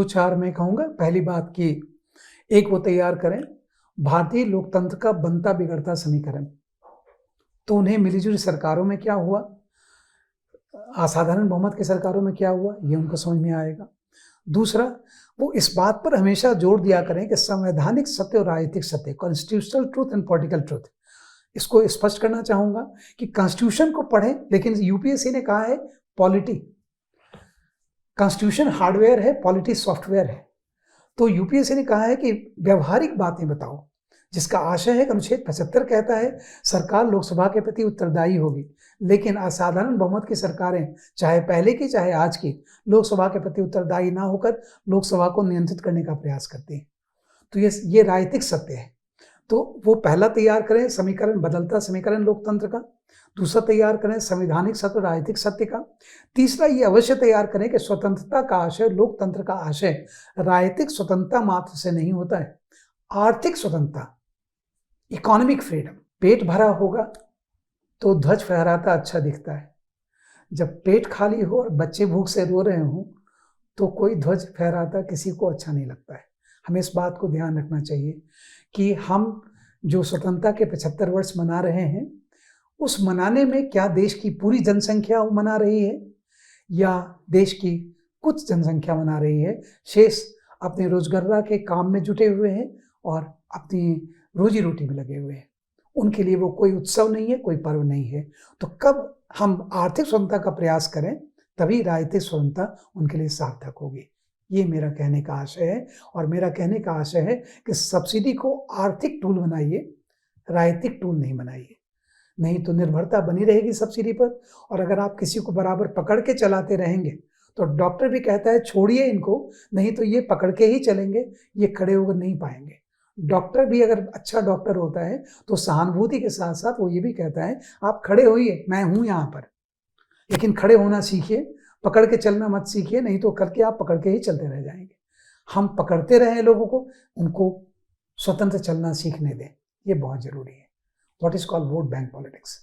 2-4 मैं कहूँगा। पहली बात कि एक वो तैयार करें भारतीय लोकतंत्र का बनता बिगड़ता समीकरण। तो उन्हें मिली-जुली सरकारों में क्या हुआ, असाधारण बहुमत की सरकारों में क्या हुआ, ये उनको समझ में आएगा। दूसरा, वो इस बात पर हमेशा जोर दिया करें कि संवैधानिक सत्य और राजनीतिक सत्य, constitutional truth and political truth, इसको स्पष्ट करना चाहूँगा कि कॉन्स्टिट्यूशन को पढ़ें, लेकिन यूपीएससी ने कहा है पॉलिटी। कॉन्स्टिट्यूशन हार्डवेयर है, पॉलिटी सॉफ्टवेयर है। तो यूपीएससी ने कहा है कि व्यावहारिक बातें बताओ, जिसका आशय है कि अनुच्छेद 75 कहता है सरकार लोकसभा के प्रति उत्तरदायी होगी, लेकिन असाधारण बहुमत की सरकारें, चाहे पहले की चाहे आज की, लोकसभा के प्रति उत्तरदायी ना होकर लोकसभा को नियंत्रित करने का प्रयास करती हैं। तो ये राजनीतिक सत्य है। तो वो पहला तैयार करें समीकरण, बदलता समीकरण लोकतंत्र का। दूसरा तैयार करें संवैधानिक सत्य, राजनीतिक सत्य का। तीसरा ये अवश्य तैयार करें कि स्वतंत्रता का आशय, लोकतंत्र का आशय राजनीतिक स्वतंत्रता मात्र से नहीं होता है, आर्थिक स्वतंत्रता, इकोनॉमिक फ्रीडम। पेट भरा होगा तो ध्वज फहराता अच्छा दिखता है, जब पेट खाली हो और बच्चे भूख से रो रहे हों तो कोई ध्वज फहराता किसी को अच्छा नहीं लगता है। हमें इस बात को ध्यान रखना चाहिए कि हम जो स्वतंत्रता के 75 वर्ष मना रहे हैं, उस मनाने में क्या देश की पूरी जनसंख्या मना रही है या देश की कुछ जनसंख्या मना रही है, शेष अपने रोजगार के काम में जुटे हुए हैं और अपनी रोजी रोटी में लगे हुए हैं। उनके लिए वो कोई उत्सव नहीं है, कोई पर्व नहीं है। तो कब हम आर्थिक स्वतंत्रता का प्रयास करें तभी राजनीतिक स्वतंत्रता उनके लिए सार्थक होगी। ये मेरा कहने का आशय है। और मेरा कहने का आशय है कि सब्सिडी को आर्थिक टूल बनाइए, राजनीतिक टूल नहीं बनाइए। नहीं तो निर्भरता बनी रहेगी सब्सिडी पर, और अगर आप किसी को बराबर पकड़ के चलाते रहेंगे तो डॉक्टर भी कहता है छोड़िए इनको, नहीं तो ये पकड़ के ही चलेंगे, ये खड़े होकर नहीं पाएंगे। डॉक्टर भी अगर अच्छा डॉक्टर होता है तो सहानुभूति के साथ साथ वो ये भी कहता है आप खड़े होइए, मैं हूं यहाँ पर, लेकिन खड़े होना सीखिए, पकड़ के चलना मत सीखिए, नहीं तो करके आप पकड़ के ही चलते रह जाएंगे। हम पकड़ते रहें लोगों को, उनको स्वतंत्र चलना सीखने दें, ये बहुत जरूरी है। What is called vote bank politics.